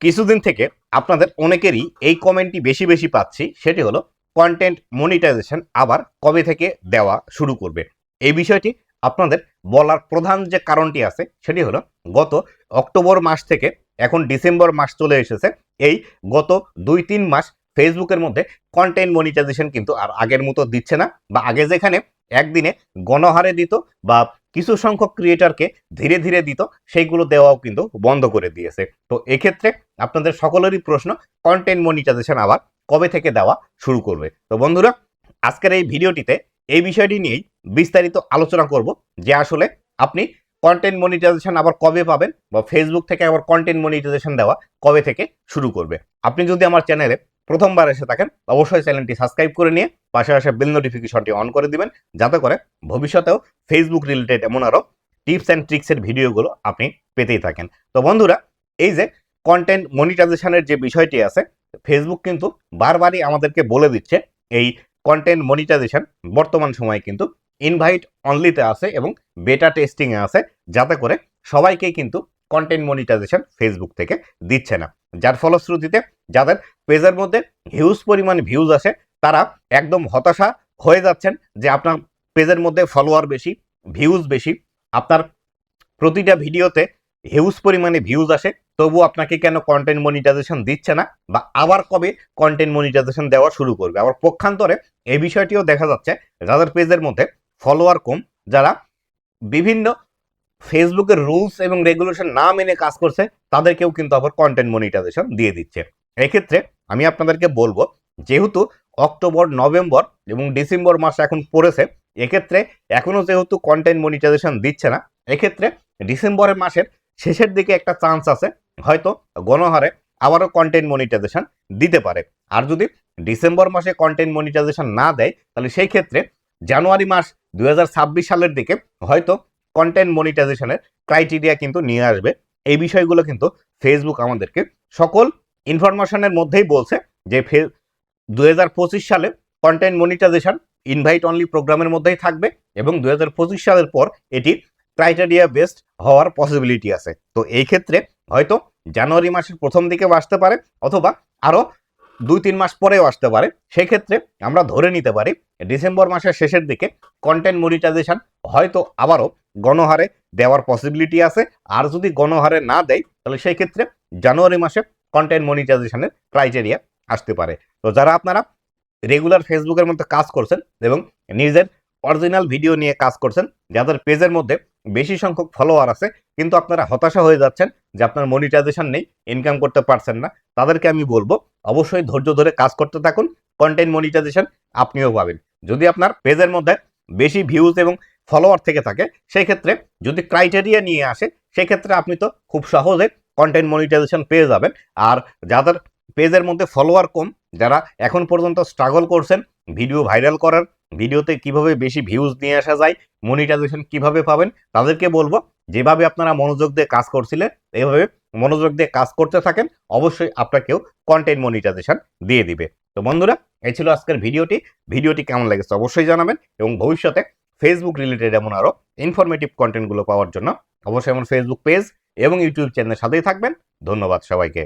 কিছুদিন থেকে আপনাদের অনেকেরই এই কমেন্টটি বেশি বেশি পাচ্ছি, সেটি হলো কন্টেন্ট মনিটাইজেশন আবার কবে থেকে দেওয়া শুরু করবে। এই বিষয়টি আপনাদের বলার প্রধান যে কারণটি আছে সেটি হলো গত অক্টোবর মাস থেকে এখন ডিসেম্বর মাস চলে এসেছে। এই গত 2-3 মাস ফেসবুকের মধ্যে কন্টেন্ট মনিটাইজেশন কিন্তু আর আগের মতো দিচ্ছে না, বা আগে যেখানে একদিনে গণহারে দিত বা কিছু সংখ্যক ক্রিয়েটরকে ধীরে ধীরে দিত, সেইগুলো দেওয়াও কিন্তু বন্ধ করে দিয়েছে। তো এক্ষেত্রে আপনাদের সকলেরই প্রশ্ন, কন্টেন্ট মনিটাইজেশন আবার কবে থেকে দেওয়া শুরু করবে। তো বন্ধুরা, আজকের এই ভিডিওটিতে এই বিষয়টি নিয়েই বিস্তারিত আলোচনা করব যে আসলে আপনি কন্টেন্ট মনিটাইজেশন আবার কবে পাবেন, বা ফেসবুক থেকে আবার কন্টেন্ট মনিটাইজেশন দেওয়া কবে থেকে শুরু করবে। আপনি যদি আমার চ্যানেলে প্রথমবার এসে থাকেন, অবশ্যই চ্যানেলটি সাবস্ক্রাইব করে নিয়ে পাশে আসে বেল নোটিফিকেশনটি অন করে দিবেন, যাতে করে ভবিষ্যতেও ফেসবুক রিলেটেড এমন আরও টিপস অ্যান্ড ট্রিক্সের ভিডিওগুলো আপনি পেতেই থাকেন। তো বন্ধুরা, এই যে কন্টেন্ট মনিটাইজেশনের যে বিষয়টি আছে, ফেসবুক কিন্তু বারবারই আমাদেরকে বলে দিচ্ছে এই কন্টেন্ট মনিটাইজেশন বর্তমান সময়ে কিন্তু ইনভাইট অনলিতে আছে এবং বেটা টেস্টিংয়ে আছে, যাতে করে সবাইকেই কিন্তু কন্টেন্ট মনিটাইজেশন ফেসবুক থেকে দিচ্ছে না। যার ফলশ্রুতিতে যাদের পেজের মধ্যে হিউজ পরিমাণ ভিউজ আসে, তারা একদম হতাশা হয়ে যাচ্ছেন যে আপনার পেজের মধ্যে ফলোয়ার বেশি, ভিউজ বেশি, আপনার প্রতিটা ভিডিওতে হিউজ পরিমাণে ভিউজ আসে, তবু আপনাকে কেন কন্টেন্ট মনিটাইজেশন দিচ্ছে না, বা আবার কবে কন্টেন্ট মনিটাইজেশন দেওয়া শুরু করবে। আবার পক্ষান্তরে এই বিষয়টিও দেখা যাচ্ছে, যাদের পেজের মধ্যে ফলোয়ার কম, যারা বিভিন্ন ফেসবুকের রুলস এবং রেগুলেশন না মেনে কাজ করছে, তাদেরকেও কিন্তু আবার কন্টেন্ট মনিটাইজেশন দিয়ে দিচ্ছে। এক্ষেত্রে আমি আপনাদেরকে বলবো, যেহেতু অক্টোবর, নভেম্বর এবং ডিসেম্বর মাস এখন পড়েছে, এক্ষেত্রে এখনও যেহেতু কন্টেন্ট মনিটাইজেশন দিচ্ছে না, এক্ষেত্রে ডিসেম্বরের মাসের শেষের দিকে একটা চান্স আছে হয়তো গণহারে আবারও কন্টেন্ট মনিটাইজেশন দিতে পারে। আর যদি ডিসেম্বর মাসে কন্টেন্ট মনিটাইজেশন না দেয়, তাহলে সেই ক্ষেত্রে জানুয়ারি মাস 2026 সালের দিকে হয়তো কন্টেন্ট মনিটাইজেশনের ক্রাইটেরিয়া কিন্তু নিয়ে আসবে। এই বিষয়গুলো কিন্তু ফেসবুক আমাদেরকে সকল ইনফরমেশনের মধ্যেই বলছে যে 2025 সালে কন্টেন্ট মনিটাইজেশন ইনভাইট অনলি প্রোগ্রামের মধ্যেই থাকবে, এবং 2025 সালের পর এটি ক্রাইটেরিয়া বেসড হওয়ার পসিবিলিটি আছে। তো এই ক্ষেত্রে হয়তো জানুয়ারি মাসের প্রথম দিকেও আসতে পারে, অথবা আরও 2-3 মাস পরেও আসতে পারে। সেক্ষেত্রে আমরা ধরে নিতে পারি ডিসেম্বর মাসের শেষের দিকে কন্টেন্ট মনিটাইজেশন হয়তো আবারও গণহারে দেওয়ার পসিবিলিটি আছে। আর যদি গণহারে না দেয়, তাহলে সেই ক্ষেত্রে জানুয়ারি মাসে কন্টেন্ট মনিটাইজেশনের ক্রাইটেরিয়া আসতে পারে। তো যারা আপনারা রেগুলার ফেসবুকের মধ্যে কাজ করছেন এবং নিজের অরিজিনাল ভিডিও নিয়ে কাজ করছেন, যাদের পেজের মধ্যে বেশি সংখ্যক ফলোয়ার আছে, কিন্তু আপনারা হতাশা হয়ে যাচ্ছেন যে আপনার মনিটাইজেশন নেই, ইনকাম করতে পারছেন না, তাদেরকে আমি বলবো অবশ্যই ধৈর্য ধরে কাজ করতে থাকুন, কন্টেন্ট মনিটাইজেশন আপনিও পাবেন। যদি আপনার পেজের মধ্যে বেশি ভিউজ এবং ফলোয়ার থেকে থাকে, সেই ক্ষেত্রে যদি ক্রাইটেরিয়া নিয়ে আসে, সেক্ষেত্রে আপনি তো খুব সহজে কন্টেন্ট মনিটাইজেশন পেয়ে যাবেন। আর যাদের পেজের মধ্যে ফলোয়ার কম, যারা এখন পর্যন্ত স্ট্রাগল করছেন ভিডিও ভাইরাল করার, ভিডিওতে কিভাবে বেশি ভিউজ নিয়ে আসা যায়, মনিটাইজেশন কিভাবে পাবেন, তাদেরকে বলবো যেভাবে আপনারা মনোযোগ দিয়ে কাজ করছিলেন এইভাবে মনোযোগ দিয়ে কাজ করতে থাকেন, অবশ্যই আপনাকেও কন্টেন্ট মনিটাইজেশন দিয়ে দিবে। তো বন্ধুরা, এই ছিল আজকের ভিডিওটি কেমন লেগেছে অবশ্যই জানাবেন, এবং ভবিষ্যতে ফেসবুক রিলেটেড এমন আরও ইনফরমেটিভ কন্টেন্টগুলো পাওয়ার জন্য অবশ্যই আমার ফেসবুক পেজ এবং ইউটিউব চ্যানেলের সাথেই থাকবেন। ধন্যবাদ সবাইকে।